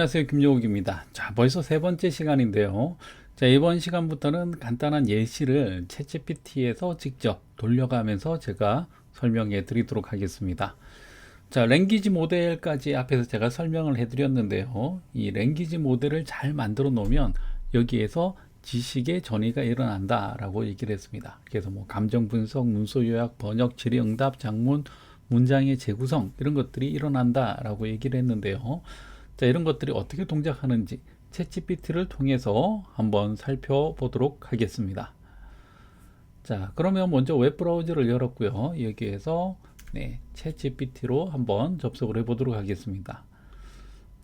안녕하세요. 김용욱입니다. 자, 벌써 세 번째 시간인데요. 자, 이번 시간부터는 간단한 예시를 챗GPT에서 직접 돌려가면서 제가 설명해 드리도록 하겠습니다. 자, 랭귀지 모델까지 앞에서 제가 설명을 해 드렸는데요. 이 랭귀지 모델을 잘 만들어 놓으면 여기에서 지식의 전이가 일어난다 라고 얘기를 했습니다. 그래서 뭐 감정 분석, 문서 요약, 번역, 질의응답, 작문, 문장의 재구성 이런 것들이 일어난다 라고 얘기를 했는데요. 자, 이런 것들이 어떻게 동작하는지 챗GPT를 통해서 한번 살펴보도록 하겠습니다. 자, 그러면 먼저 웹브라우저를 열었고요. 여기에서 챗GPT로 한번 접속을 해보도록 하겠습니다.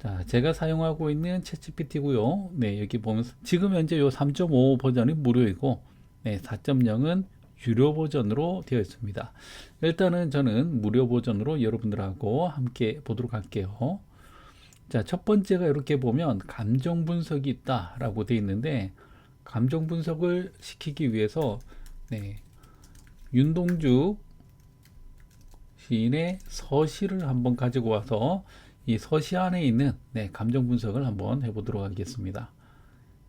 자, 제가 사용하고 있는 챗GPT고요. 여기 보면 지금 현재 요 3.5 버전이 무료이고 4.0은 유료 버전으로 되어 있습니다. 일단은 저는 무료 버전으로 여러분들하고 함께 보도록 할게요. 자, 첫 번째가 이렇게 보면 감정 분석이 있다라고 되어 있는데, 감정 분석을 시키기 위해서 윤동주 시인의 서시를 한번 가지고 와서 이 서시 안에 있는 감정 분석을 한번 해보도록 하겠습니다.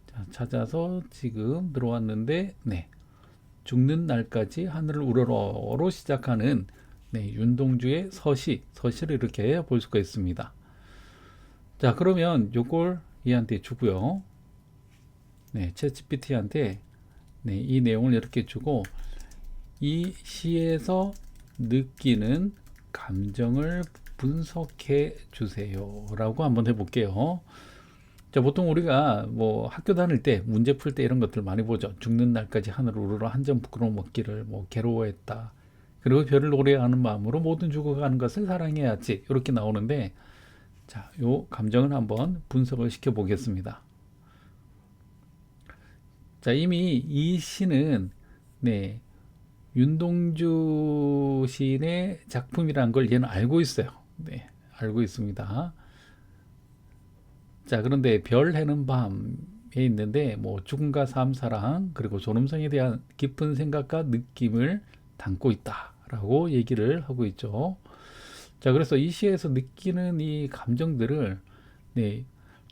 자, 찾아서 지금 들어왔는데 죽는 날까지 하늘을 우러러로 시작하는 윤동주의 서시를 이렇게 볼 수가 있습니다. 자, 그러면 요걸 얘한테 주고요. 챗GPT한테 이 내용을 이렇게 주고 이 시에서 느끼는 감정을 분석해 주세요 라고 한번 해볼게요. 자, 보통 우리가 뭐 학교 다닐 때 문제 풀 때 이런 것들 많이 보죠. 죽는 날까지 하늘을 우러러 한 점 부끄러움 먹기를 뭐 괴로워했다. 그리고 별을 노래하는 마음으로 모든 죽어가는 것을 사랑해야지 이렇게 나오는데, 자, 요 감정을 한번 분석을 시켜 보겠습니다. 자, 이미 이 시는 윤동주 시인의 작품이라는 걸 얘는 알고 있어요. 알고 있습니다. 자, 그런데 별 해는 밤에 있는데 뭐 죽음과 삶, 사랑, 그리고 존엄성에 대한 깊은 생각과 느낌을 담고 있다라고 얘기를 하고 있죠. 자, 그래서 이 시에서 느끼는 이 감정들을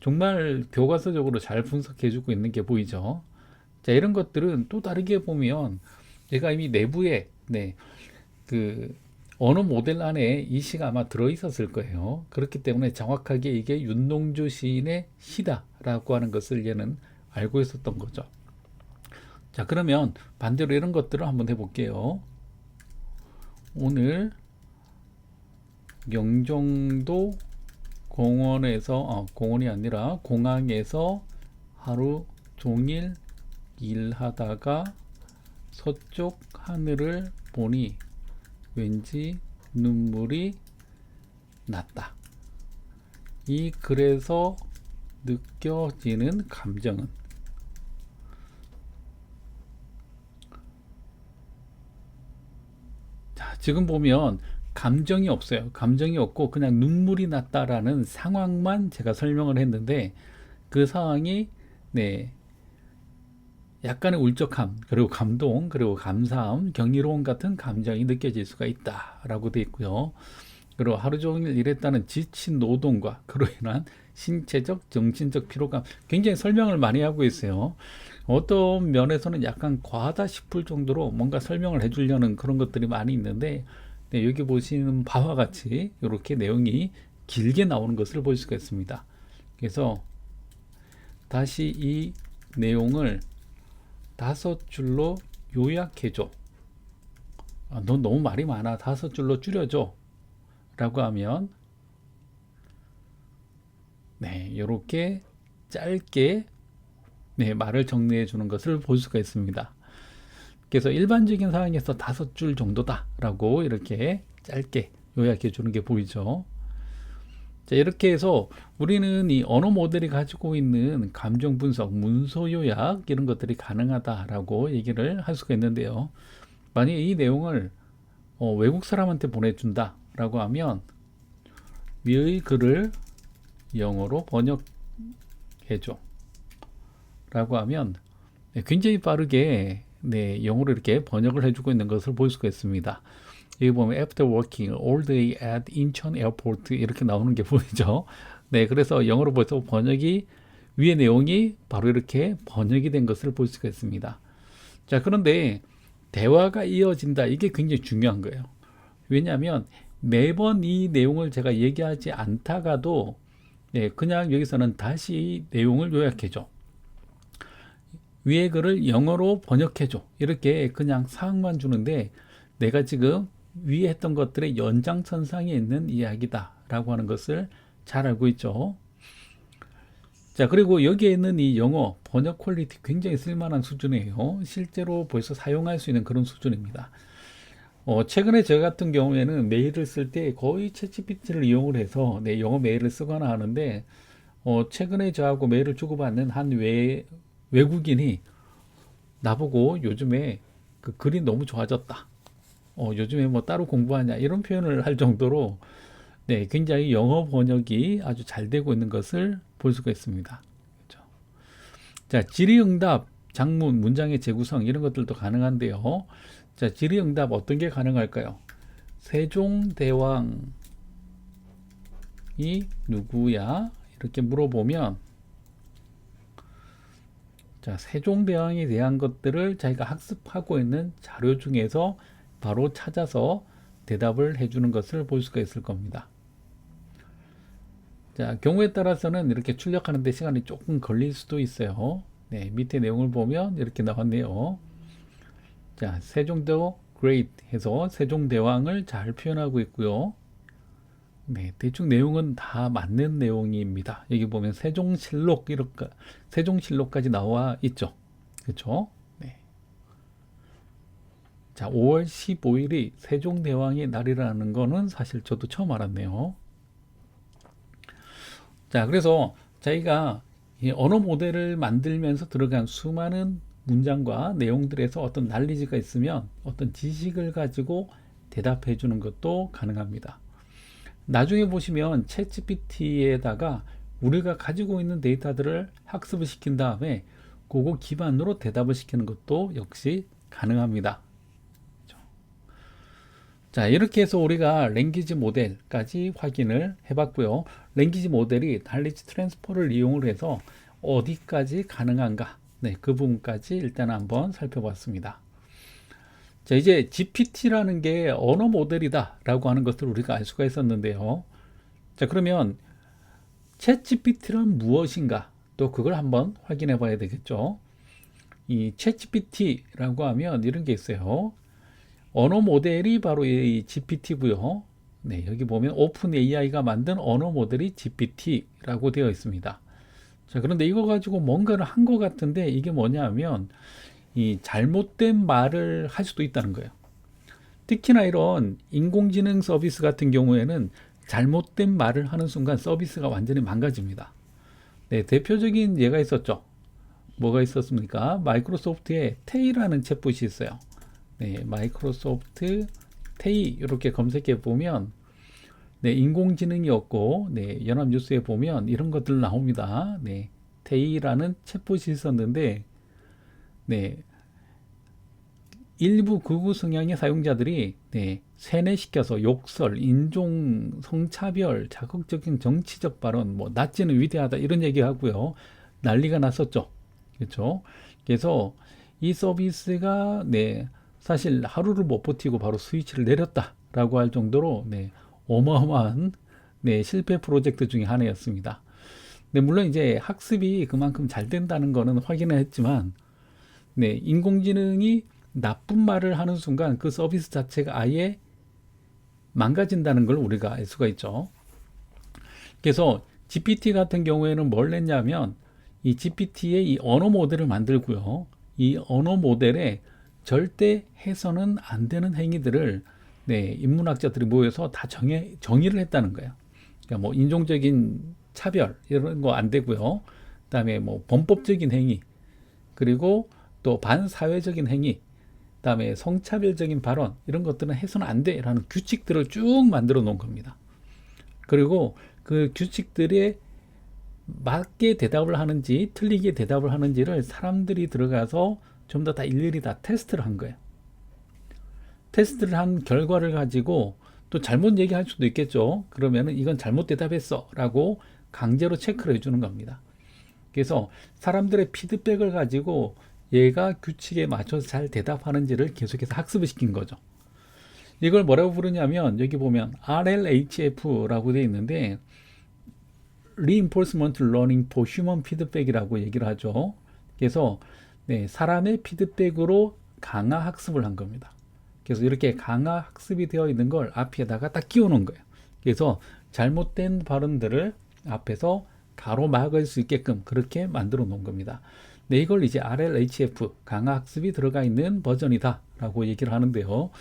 정말 교과서적으로 잘 분석해주고 있는 게 보이죠. 자, 이런 것들은 또 다르게 보면 얘가 이미 내부에 그 언어 모델 안에 이 시가 아마 들어 있었을 거예요. 그렇기 때문에 정확하게 이게 윤동주 시인의 시다라고 하는 것을 얘는 알고 있었던 거죠. 자, 그러면 반대로 이런 것들을 한번 해볼게요. 오늘 영종도 공원에서 공원이 아니라 공항에서 하루 종일 일하다가 서쪽 하늘을 보니 왠지 눈물이 났다. 이 글에서 느껴지는 감정은? 자, 지금 보면 감정이 없어요. 감정이 없고 그냥 눈물이 났다라는 상황만 제가 설명을 했는데, 그 상황이 약간의 울적함, 그리고 감동, 그리고 감사함, 경이로움 같은 감정이 느껴질 수가 있다라고 되어 있고요. 그리고 하루 종일 일했다는 지친 노동과 그로 인한 신체적, 정신적 피로감, 굉장히 설명을 많이 하고 있어요. 어떤 면에서는 약간 과하다 싶을 정도로 뭔가 설명을 해주려는 그런 것들이 많이 있는데, 여기 보시는 바와 같이 이렇게 내용이 길게 나오는 것을 볼 수가 있습니다. 그래서 다시 이 내용을 5줄로 요약해줘. 넌 너무 말이 많아. 5줄로 줄여줘. 라고 하면 이렇게 짧게 말을 정리해 주는 것을 볼 수가 있습니다. 그래서 일반적인 상황에서 5줄 정도다 라고 이렇게 짧게 요약해 주는 게 보이죠. 자, 이렇게 해서 우리는 이 언어 모델이 가지고 있는 감정 분석, 문서 요약 이런 것들이 가능하다라고 얘기를 할 수가 있는데요. 만약에 이 내용을 외국 사람한테 보내준다 라고 하면 위의 글을 영어로 번역해줘 라고 하면 굉장히 빠르게 영어로 이렇게 번역을 해주고 있는 것을 볼 수가 있습니다. 여기 보면 after working all day at 인천 에어포트 이렇게 나오는 게 보이죠. 네, 그래서 영어로 벌써 번역이 위의 내용이 바로 이렇게 번역이 된 것을 볼 수가 있습니다. 자, 그런데 대화가 이어진다. 이게 굉장히 중요한 거예요. 왜냐하면 매번 이 내용을 제가 얘기하지 않다가도 네, 그냥 여기서는 다시 내용을 요약해줘. 위의 글을 영어로 번역해줘. 이렇게 그냥 사항만 주는데 내가 지금 위에 했던 것들의 연장선상에 있는 이야기다 라고 하는 것을 잘 알고 있죠. 자, 그리고 여기에 있는 이 영어 번역 퀄리티 굉장히 쓸만한 수준이에요. 실제로 벌써 사용할 수 있는 그런 수준입니다. 최근에 저 같은 경우에는 메일을 쓸 때 거의 챗GPT를 이용을 해서 내 영어 메일을 쓰거나 하는데 최근에 저하고 메일을 주고받는 한 외국인이 나보고 요즘에 그 글이 너무 좋아졌다. 요즘에 뭐 따로 공부하냐 이런 표현을 할 정도로 네, 굉장히 영어 번역이 아주 잘 되고 있는 것을 볼 수가 있습니다. 그렇죠? 자, 질의응답, 장문, 문장의 재구성 이런 것들도 가능한데요. 자, 질의응답 어떤 게 가능할까요? 세종대왕이 누구야? 이렇게 물어보면 자, 세종대왕에 대한 것들을 자기가 학습하고 있는 자료 중에서 바로 찾아서 대답을 해주는 것을 볼 수가 있을 겁니다. 자, 경우에 따라서는 이렇게 출력하는 데 시간이 조금 걸릴 수도 있어요. 네, 밑에 내용을 보면 이렇게 나왔네요. 자, 세종대왕 great 해서 세종대왕을 잘 표현하고 있고요. 네, 대충 내용은 다 맞는 내용입니다. 여기 보면 세종실록 이렇게 세종실록까지 나와 있죠. 그렇죠? 네. 자, 5월 15일이 세종대왕의 날이라는 거는 사실 저도 처음 알았네요. 자, 그래서 저희가 이 언어 모델을 만들면서 들어간 수많은 문장과 내용들에서 어떤 난리지가 있으면 어떤 지식을 가지고 대답해 주는 것도 가능합니다. 나중에 보시면 챗GPT에다가 우리가 가지고 있는 데이터들을 학습을 시킨 다음에 그거 기반으로 대답을 시키는 것도 역시 가능합니다. 자, 이렇게 해서 우리가 랭귀지 모델까지 확인을 해봤고요. 랭귀지 모델이 달리지 트랜스퍼를 이용을 해서 어디까지 가능한가? 네, 그 부분까지 일단 한번 살펴봤습니다. 자, 이제 GPT라는 게 언어 모델이다 라고 하는 것을 우리가 알 수가 있었는데요. 자, 그러면 챗 GPT란 무엇인가? 또 그걸 한번 확인해 봐야 되겠죠. 이 챗 GPT라고 하면 이런 게 있어요. 언어 모델이 바로 이 GPT고요. 네, 여기 보면 오픈 AI가 만든 언어 모델이 GPT라고 되어 있습니다. 자, 그런데 이거 가지고 뭔가를 한 것 같은데 이게 뭐냐면 이 잘못된 말을 할 수도 있다는 거예요. 특히나 이런 인공지능 서비스 같은 경우에는 잘못된 말을 하는 순간 서비스가 완전히 망가집니다. 네, 대표적인 예가 있었죠. 뭐가 있었습니까? 마이크로소프트에 테이라는 챗봇이 있어요. 네, 마이크로소프트 테이 이렇게 검색해 보면 네, 인공지능이었고 네, 연합뉴스에 보면 이런 것들 나옵니다. 네, 테이라는 챗봇이 있었는데 네, 일부 극우 성향의 사용자들이 네, 세뇌시켜서 욕설, 인종, 성차별, 자극적인 정치적 발언, 뭐 나치는 위대하다 이런 얘기하고요. 난리가 났었죠. 그렇죠? 그래서 이 서비스가 네, 사실 하루를 못 버티고 바로 스위치를 내렸다라고 할 정도로 네, 어마어마한 네, 실패 프로젝트 중에 하나였습니다. 네, 물론 이제 학습이 그만큼 잘 된다는 거는 확인을 했지만 네, 인공지능이 나쁜 말을 하는 순간 그 서비스 자체가 아예 망가진다는 걸 우리가 알 수가 있죠. 그래서 GPT 같은 경우에는 뭘 냈냐면 이 GPT의 이 언어 모델을 만들고요. 이 언어 모델에 절대 해서는 안 되는 행위들을 네, 인문학자들이 모여서 다 정의를 했다는 거예요. 그러니까 뭐 인종적인 차별 이런 거 안 되고요. 그다음에 뭐 범법적인 행위 그리고 또 반사회적인 행위 그다음에 성차별적인 발언 이런 것들은 해서는 안 돼라는 규칙들을 쭉 만들어 놓은 겁니다. 그리고 그 규칙들에 맞게 대답을 하는지 틀리게 대답을 하는지를 사람들이 들어가서 좀 더 다 일일이 다 테스트를 한 거예요. 테스트를 한 결과를 가지고 또 잘못 얘기할 수도 있겠죠. 그러면은 이건 잘못 대답했어 라고 강제로 체크를 해주는 겁니다. 그래서 사람들의 피드백을 가지고 얘가 규칙에 맞춰서 잘 대답하는지를 계속해서 학습을 시킨 거죠. 이걸 뭐라고 부르냐면 여기 보면 RLHF라고 되어 있는데 Reinforcement Learning for Human Feedback이라고 얘기를 하죠. 그래서 사람의 피드백으로 강화 학습을 한 겁니다. 그래서 이렇게 강화 학습이 되어 있는 걸 앞에다가 딱 끼워놓은 거예요. 그래서 잘못된 발언들을 앞에서 가로막을 수 있게끔 그렇게 만들어 놓은 겁니다. 이걸 이제 RLHF 강화 학습이 들어가 있는 버전이다 라고 얘기를 하는데요.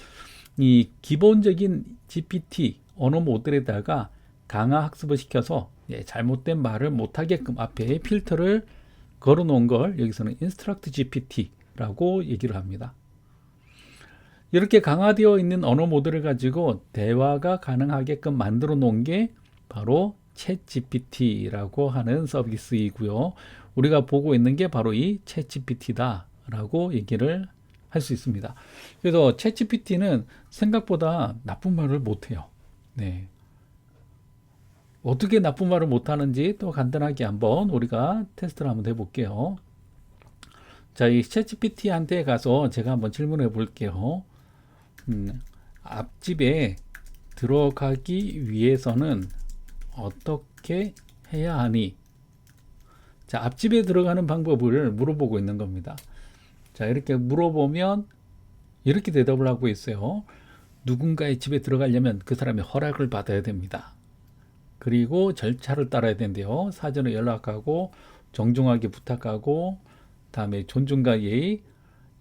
이 기본적인 GPT 언어 모델에다가 강화 학습을 시켜서 잘못된 말을 못하게끔 앞에 필터를 걸어 놓은 걸 여기서는 Instruct GPT라고 얘기를 합니다. 이렇게 강화되어 있는 언어 모델을 가지고 대화가 가능하게끔 만들어 놓은 게 바로 챗GPT라고 하는 서비스이고요. 우리가 보고 있는 게 바로 이 챗GPT다라고 얘기를 할 수 있습니다. 그래서 챗GPT는 생각보다 나쁜 말을 못해요. 네. 어떻게 나쁜 말을 못하는지 또 간단하게 한번 우리가 테스트를 한번 해볼게요. 자, 이 챗GPT한테 가서 제가 한번 질문해 볼게요. 앞집에 들어가기 위해서는 어떻게 해야 하니? 자, 앞집에 들어가는 방법을 물어보고 있는 겁니다. 자, 이렇게 물어보면 이렇게 대답을 하고 있어요. 누군가의 집에 들어가려면 그 사람의 허락을 받아야 됩니다. 그리고 절차를 따라야 된대요. 사전에 연락하고 정중하게 부탁하고 다음에 존중과 예의,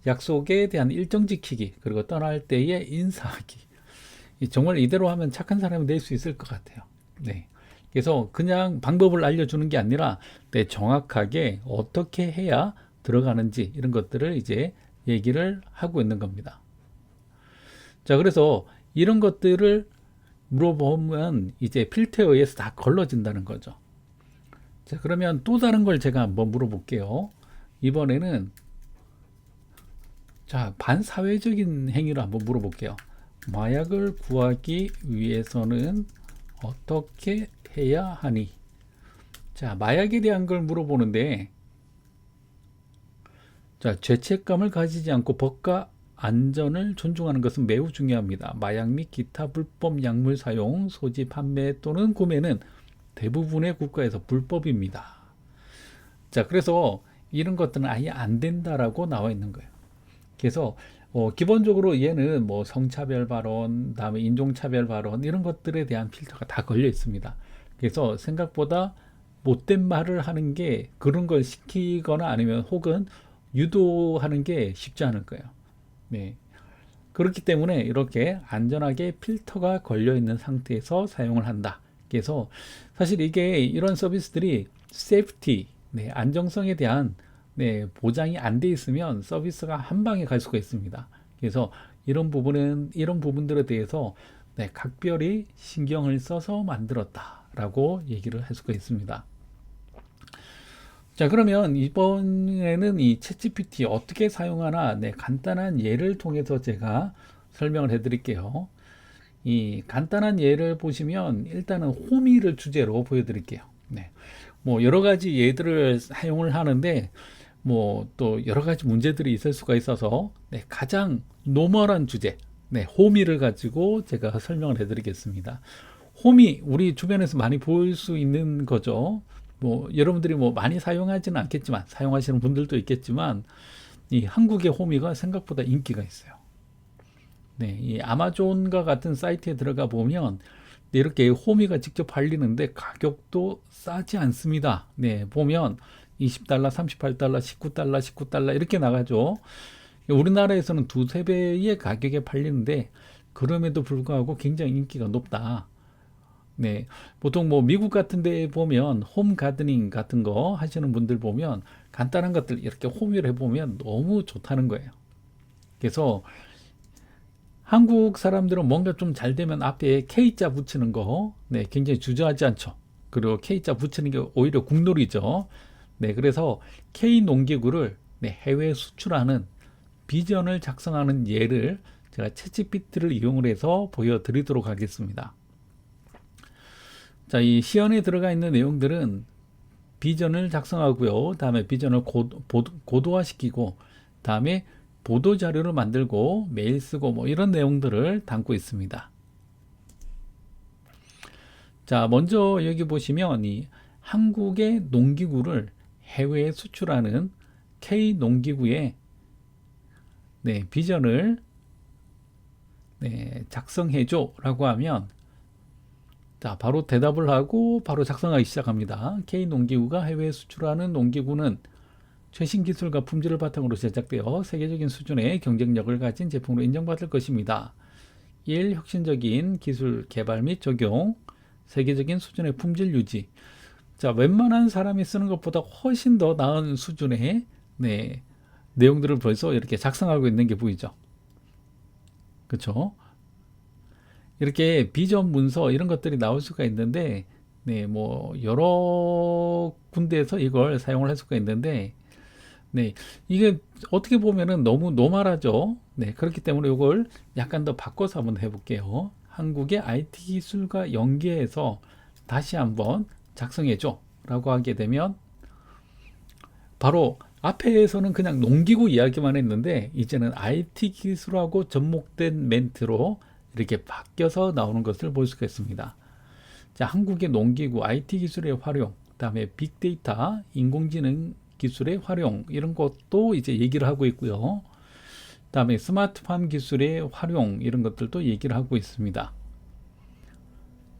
약속에 대한 일정 지키기, 그리고 떠날 때에 인사하기. 정말 이대로 하면 착한 사람이 될 수 있을 것 같아요. 네. 그래서 그냥 방법을 알려주는 게 아니라 정확하게 어떻게 해야 들어가는지 이런 것들을 이제 얘기를 하고 있는 겁니다. 자, 그래서 이런 것들을 물어보면 이제 필터에 의해서 다 걸러진다는 거죠. 자, 그러면 또 다른 걸 제가 한번 물어볼게요. 이번에는 자, 반사회적인 행위를 한번 물어볼게요. 마약을 구하기 위해서는 어떻게 해야 하니? 자, 마약에 대한 걸 물어보는데, 자, 죄책감을 가지지 않고 법과 안전을 존중하는 것은 매우 중요합니다. 마약 및 기타 불법 약물 사용, 소지, 판매 또는 구매는 대부분의 국가에서 불법입니다. 자, 그래서 이런 것들은 아예 안 된다라고 나와 있는 거예요. 그래서 기본적으로 얘는 뭐 성차별 발언, 다음에 인종차별 발언 이런 것들에 대한 필터가 다 걸려 있습니다. 그래서 생각보다 못된 말을 하는 게 그런 걸 시키거나 아니면 혹은 유도하는 게 쉽지 않을 거예요. 네. 그렇기 때문에 이렇게 안전하게 필터가 걸려 있는 상태에서 사용을 한다. 그래서 사실 이게 이런 서비스들이 세이프티, 안정성에 대한 보장이 안 돼 있으면 서비스가 한 방에 갈 수가 있습니다. 그래서 이런 부분들에 대해서 각별히 신경을 써서 만들었다라고 얘기를 할 수가 있습니다. 자, 그러면 이번에는 이 챗GPT 어떻게 사용하나 간단한 예를 통해서 제가 설명을 해 드릴게요. 이 간단한 예를 보시면 일단은 호미를 주제로 보여드릴게요. 뭐 여러 가지 예들을 사용을 하는데 뭐 또 여러 가지 문제들이 있을 수가 있어서 가장 노멀한 주제, 호미를 가지고 제가 설명을 해드리겠습니다. 호미 우리 주변에서 많이 볼 수 있는 거죠. 뭐 여러분들이 뭐 많이 사용하지는 않겠지만 사용하시는 분들도 있겠지만 이 한국의 호미가 생각보다 인기가 있어요. 이 아마존과 같은 사이트에 들어가 보면 이렇게 호미가 직접 팔리는데 가격도 싸지 않습니다. 보면 $20, $38, $19, $19 이렇게 나가죠. 우리나라에서는 두세 배의 가격에 팔리는데 그럼에도 불구하고 굉장히 인기가 높다. 보통 뭐 미국 같은 데 보면 홈 가드닝 같은 거 하시는 분들 보면 간단한 것들 이렇게 호미를 해보면 너무 좋다는 거예요. 그래서 한국 사람들은 뭔가 좀 잘 되면 앞에 K자 붙이는 거 굉장히 주저하지 않죠. 그리고 K자 붙이는 게 오히려 국룰이죠. 그래서 K 농기구를 해외 수출하는 비전을 작성하는 예를 제가 챗GPT를 이용을 해서 보여드리도록 하겠습니다. 자, 이 시연에 들어가 있는 내용들은 비전을 작성하고요. 다음에 비전을 고도화시키고, 다음에 보도 자료를 만들고 메일 쓰고 뭐 이런 내용들을 담고 있습니다. 자, 먼저 여기 보시면 이 한국의 농기구를 해외에 수출하는 K 농기구의 비전을 작성해줘 라고 하면, 자, 바로 대답을 하고 바로 작성하기 시작합니다. K 농기구가 해외에 수출하는 농기구는 최신 기술과 품질을 바탕으로 제작되어 세계적인 수준의 경쟁력을 가진 제품으로 인정받을 것입니다. 1. 혁신적인 기술 개발 및 적용, 세계적인 수준의 품질 유지. 자, 웬만한 사람이 쓰는 것보다 훨씬 더 나은 수준의 내용들을 벌써 이렇게 작성하고 있는 게 보이죠. 그렇죠? 이렇게 비전 문서 이런 것들이 나올 수가 있는데, 뭐 여러 군데에서 이걸 사용을 할 수가 있는데, 이게 어떻게 보면은 너무 노멀하죠. 그렇기 때문에 이걸 약간 더 바꿔서 한번 해볼게요. 한국의 IT 기술과 연계해서 다시 한번 작성해줘 라고 하게 되면, 바로 앞에서는 그냥 농기구 이야기만 했는데 이제는 IT 기술하고 접목된 멘트로 이렇게 바뀌어서 나오는 것을 볼 수가 있습니다. 자, 한국의 농기구 IT 기술의 활용, 그다음에 빅데이터, 인공지능 기술의 활용, 이런 것도 이제 얘기를 하고 있고요. 그다음에 스마트팜 기술의 활용, 이런 것들도 얘기를 하고 있습니다.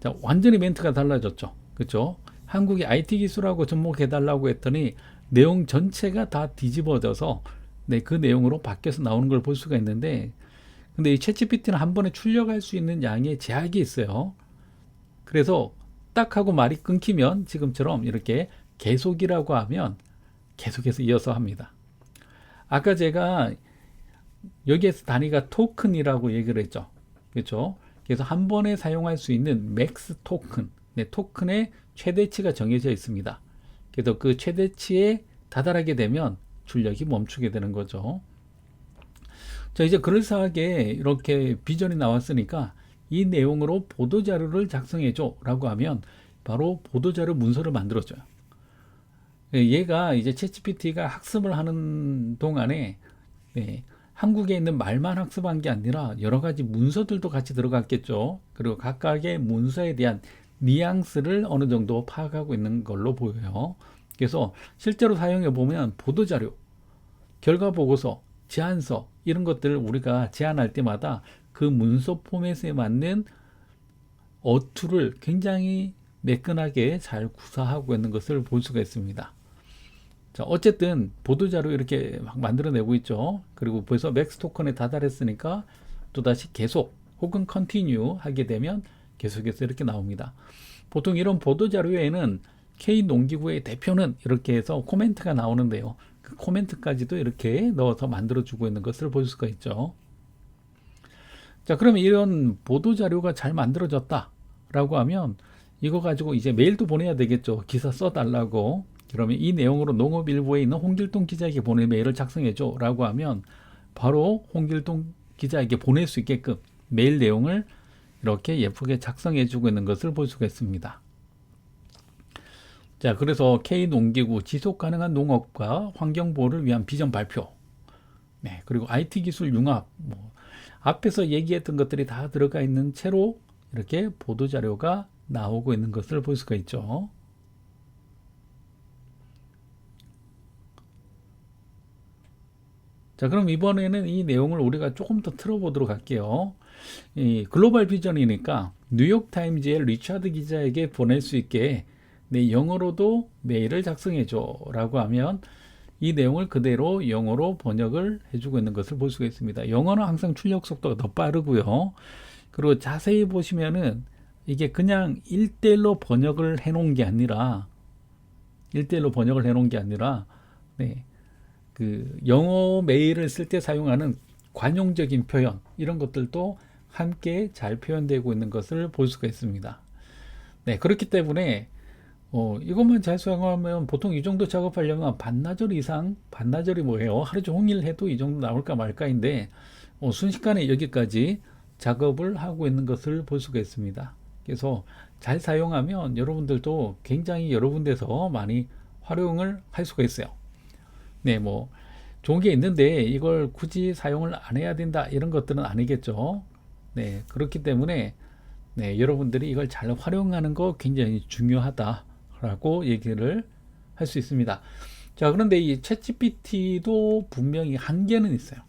자, 완전히 멘트가 달라졌죠. 그렇죠? 한국의 IT 기술하고 접목해 달라고 했더니 내용 전체가 다 뒤집어져서 그 내용으로 바뀌어서 나오는 걸 볼 수가 있는데, 근데 이 챗GPT는 한 번에 출력할 수 있는 양의 제약이 있어요. 그래서 딱 하고 말이 끊기면 지금처럼 이렇게 계속이라고 하면 계속해서 이어서 합니다. 아까 제가 여기에서 단위가 토큰이라고 얘기를 했죠. 그렇죠? 그래서 한 번에 사용할 수 있는 맥스 토큰, 토큰의 최대치가 정해져 있습니다. 그래서 그 최대치에 다다르게 되면 출력이 멈추게 되는 거죠. 자, 이제 그럴싸하게 이렇게 비전이 나왔으니까 이 내용으로 보도자료를 작성해줘 라고 하면 바로 보도자료 문서를 만들어줘요. 얘가 이제 챗GPT가 학습을 하는 동안에 한국에 있는 말만 학습한 게 아니라 여러 가지 문서들도 같이 들어갔겠죠. 그리고 각각의 문서에 대한 뉘앙스를 어느 정도 파악하고 있는 걸로 보여요. 그래서 실제로 사용해 보면 보도자료, 결과보고서, 제안서 이런 것들을 우리가 제안할 때마다 그 문서 포맷에 맞는 어투를 굉장히 매끈하게 잘 구사하고 있는 것을 볼 수가 있습니다. 자, 어쨌든 보도자료 이렇게 막 만들어내고 있죠. 그리고 벌써 맥스 토큰에 다다랐으니까 또다시 계속 혹은 컨티뉴 하게 되면 계속해서 이렇게 나옵니다. 보통 이런 보도자료에는 K 농기구의 대표는 이렇게 해서 코멘트가 나오는데요. 그 코멘트까지도 이렇게 넣어서 만들어주고 있는 것을 볼 수가 있죠. 자, 그러면 이런 보도자료가 잘 만들어졌다 라고 하면 이거 가지고 이제 메일도 보내야 되겠죠. 기사 써달라고. 그러면 이 내용으로 농업일보에 있는 홍길동 기자에게 보낼 메일을 작성해줘 라고 하면 바로 홍길동 기자에게 보낼 수 있게끔 메일 내용을 이렇게 예쁘게 작성해주고 있는 것을 볼 수가 있습니다. 자, 그래서 K농기구 지속가능한 농업과 환경보호를 위한 비전 발표, 그리고 IT 기술 융합, 앞에서 얘기했던 것들이 다 들어가 있는 채로 이렇게 보도자료가 나오고 있는 것을 볼 수가 있죠. 자, 그럼 이번에는 이 내용을 우리가 조금 더 틀어보도록 할게요. 이 글로벌 비전이니까 뉴욕타임즈의 리차드 기자에게 보낼 수 있게 영어로도 메일을 작성해줘 라고 하면 이 내용을 그대로 영어로 번역을 해주고 있는 것을 볼 수가 있습니다. 영어는 항상 출력 속도가 더 빠르고요. 그리고 자세히 보시면은 이게 그냥 1대1로 번역을 해놓은 게 아니라 그 영어 메일을 쓸 때 사용하는 관용적인 표현 이런 것들도 함께 잘 표현되고 있는 것을 볼 수가 있습니다. 그렇기 때문에 이것만 잘 사용하면 보통 이 정도 작업하려면 반나절이 뭐예요? 하루 종일 해도 이 정도 나올까 말까인데 순식간에 여기까지 작업을 하고 있는 것을 볼 수가 있습니다. 그래서 잘 사용하면 여러분들도 굉장히 여러 군데서 많이 활용을 할 수가 있어요. 네, 뭐 좋은 게 있는데 이걸 굳이 사용을 안 해야 된다 이런 것들은 아니겠죠. 네, 그렇기 때문에 네, 여러분들이 이걸 잘 활용하는 거 굉장히 중요하다라고 얘기를 할 수 있습니다. 자, 그런데 이 챗GPT도 분명히 한계는 있어요.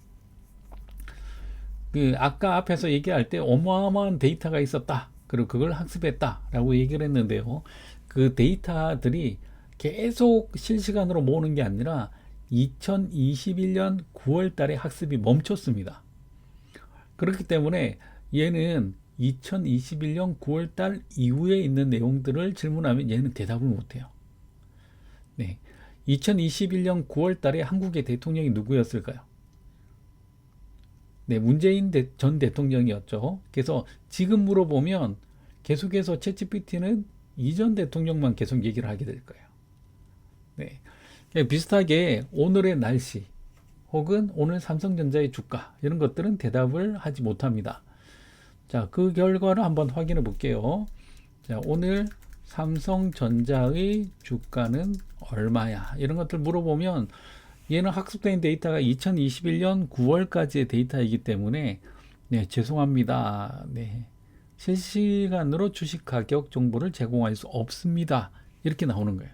그 아까 앞에서 얘기할 때 어마어마한 데이터가 있었다. 그리고 그걸 학습했다라고 얘기를 했는데요. 그 데이터들이 계속 실시간으로 모으는 게 아니라 2021년 9월 달에 학습이 멈췄습니다. 그렇기 때문에 얘는 2021년 9월 달 이후에 있는 내용들을 질문하면 얘는 대답을 못해요. 네. 2021년 9월 달에 한국의 대통령이 누구였을까요? 네, 문재인 전 대통령이었죠. 그래서 지금 물어보면 계속해서 챗GPT는 이전 대통령만 계속 얘기를 하게 될 거예요. 네. 비슷하게 오늘의 날씨 혹은 오늘 삼성전자의 주가 이런 것들은 대답을 하지 못합니다. 자, 그 결과를 한번 확인해 볼게요. 자, 오늘 삼성전자의 주가는 얼마야? 이런 것들 물어보면 얘는 학습된 데이터가 2021년 9월까지의 데이터이기 때문에 네, 죄송합니다. 네, 실시간으로 주식 가격 정보를 제공할 수 없습니다. 이렇게 나오는 거예요.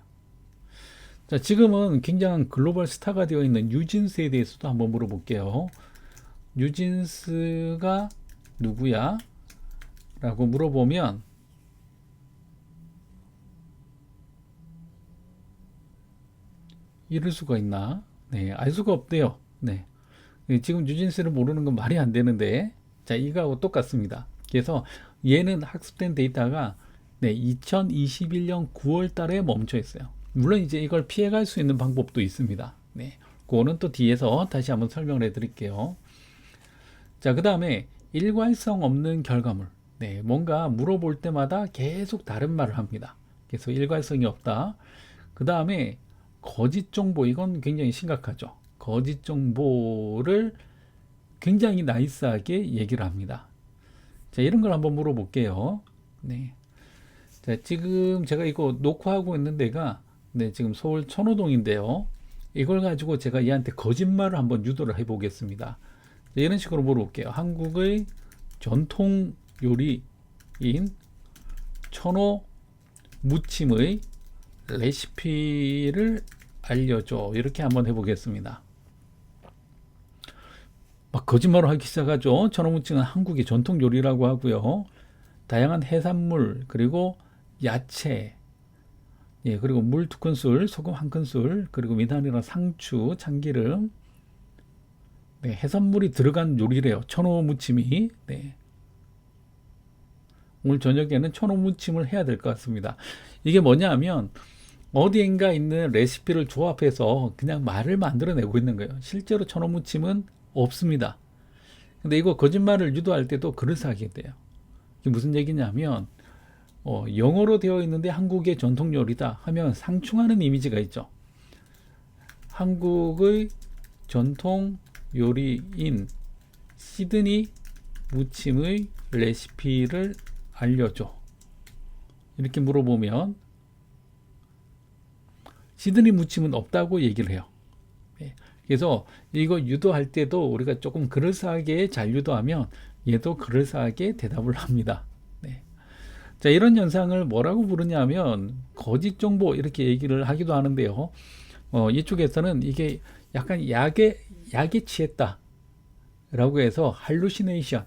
자, 지금은 굉장한 글로벌 스타가 되어 있는 뉴진스에 대해서도 한번 물어볼게요. 뉴진스가 누구야? 라고 물어보면 이럴 수가 있나? 네, 알 수가 없대요. 네. 지금 뉴진스를 모르는 건 말이 안 되는데, 자, 이거하고 똑같습니다. 그래서 얘는 학습된 데이터가 네, 2021년 9월 달에 멈춰 있어요. 물론 이제 이걸 피해갈 수 있는 방법도 있습니다. 네. 그거는 또 뒤에서 다시 한번 설명을 해 드릴게요. 자, 그 다음에 일관성 없는 결과물. 네, 뭔가 물어볼 때마다 계속 다른 말을 합니다. 그래서 일관성이 없다. 그 다음에 거짓 정보, 이건 굉장히 심각하죠. 거짓 정보를 굉장히 나이스하게 얘기를 합니다. 자, 이런 걸 한번 물어볼게요. 네. 자, 지금 제가 이거 녹화하고 있는 데가 네, 지금 서울 천호동인데요. 이걸 가지고 제가 얘한테 거짓말을 한번 유도를 해 보겠습니다. 이런 식으로 물어볼게요. 한국의 전통 요리인 천호 무침의 레시피를 알려줘. 이렇게 한번 해보겠습니다. 막 거짓말을 하기 시작하죠. 천호무침은 한국의 전통 요리라고 하고요. 다양한 해산물 그리고 야채, 예, 그리고 물 2큰술, 소금 1큰술, 그리고 미나리나 상추, 참기름, 네, 해산물이 들어간 요리래요. 천호무침이. 네. 오늘 저녁에는 천호무침을 해야 될 것 같습니다. 이게 뭐냐 하면 어디인가 있는 레시피를 조합해서 그냥 말을 만들어내고 있는 거예요. 실제로 천호무침은 없습니다. 근데 이거 거짓말을 유도할 때도 그럴싸하게 돼요. 이게 무슨 얘기냐면 영어로 되어 있는데 한국의 전통 요리다 하면 상충하는 이미지가 있죠. 한국의 전통 요리인 시드니 무침의 레시피를 알려줘. 이렇게 물어보면 시드니 무침은 없다고 얘기를 해요. 네. 그래서 이거 유도할 때도 우리가 조금 그럴싸하게 잘 유도하면 얘도 그럴싸하게 대답을 합니다. 네. 자, 이런 현상을 뭐라고 부르냐면 거짓 정보 이렇게 얘기를 하기도 하는데요. 이쪽에서는 이게 약간 약에 취했다 라고 해서 할루시네이션,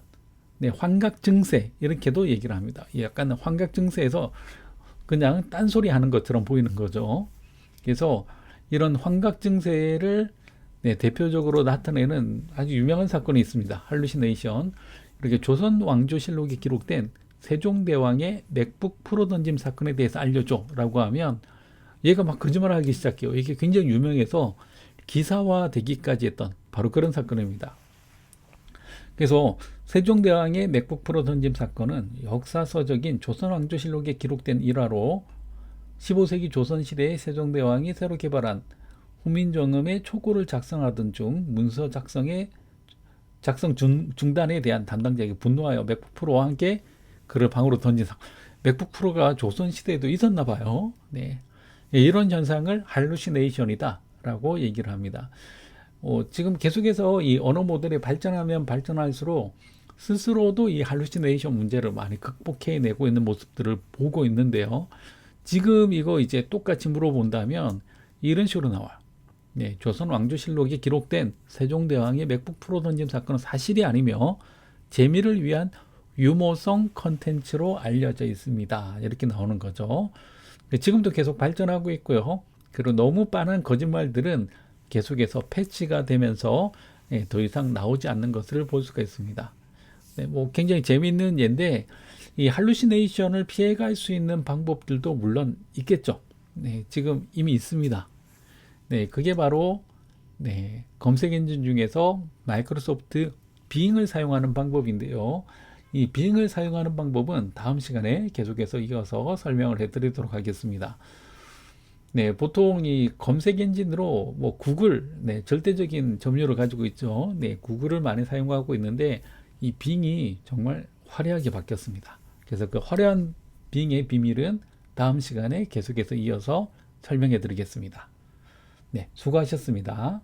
네, 환각 증세 이렇게도 얘기를 합니다. 약간 환각 증세에서 그냥 딴소리 하는 것처럼 보이는 거죠. 그래서 이런 환각 증세를 네, 대표적으로 나타내는 아주 유명한 사건이 있습니다. 할루시네이션. 이렇게 조선 왕조실록에 기록된 세종대왕의 맥북 풀어 던짐 사건에 대해서 알려줘 라고 하면 얘가 막 거짓말을 하기 시작해요. 이게 굉장히 유명해서 기사화 되기까지 했던 바로 그런 사건입니다. 그래서 세종대왕의 맥북 풀어 던짐 사건은 역사서적인 조선왕조실록에 기록된 일화로 15세기 조선시대의 세종대왕이 새로 개발한 후민정음의 초고를 작성하던 중 문서 작성 중단에 대한 담당자에게 분노하여 맥북 풀어와 함께 그를 방으로 던진 상황. 맥북 프로가 조선 시대에도 있었나 봐요. 네. 예, 이런 현상을 할루시네이션이다라고 얘기를 합니다. 지금 계속해서 이 언어 모델이 발전하면 발전할수록 스스로도 이 할루시네이션 문제를 많이 극복해내고 있는 모습들을 보고 있는데요. 지금 이거 이제 똑같이 물어본다면 이런 식으로 나와요. 네, 조선 왕조실록에 기록된 세종대왕의 맥북 프로 던짐 사건은 사실이 아니며 재미를 위한 유머성 컨텐츠로 알려져 있습니다. 이렇게 나오는 거죠. 지금도 계속 발전하고 있고요. 그리고 너무 빠른 거짓말들은 계속해서 패치가 되면서 더 이상 나오지 않는 것을 볼 수가 있습니다. 네, 뭐 굉장히 재미있는 예인데 이 할루시네이션을 피해갈 수 있는 방법들도 물론 있겠죠. 네, 지금 이미 있습니다. 네, 그게 바로 네, 검색 엔진 중에서 마이크로소프트 빙을 사용하는 방법인데요. 이 빙을 사용하는 방법은 다음 시간에 계속해서 이어서 설명을 해드리도록 하겠습니다. 네, 보통 이 검색 엔진으로 뭐 구글, 네, 절대적인 점유율을 가지고 있죠. 네, 구글을 많이 사용하고 있는데 이 빙이 정말 화려하게 바뀌었습니다. 그래서 그 화려한 빙의 비밀은 다음 시간에 계속해서 이어서 설명해 드리겠습니다. 네, 수고하셨습니다.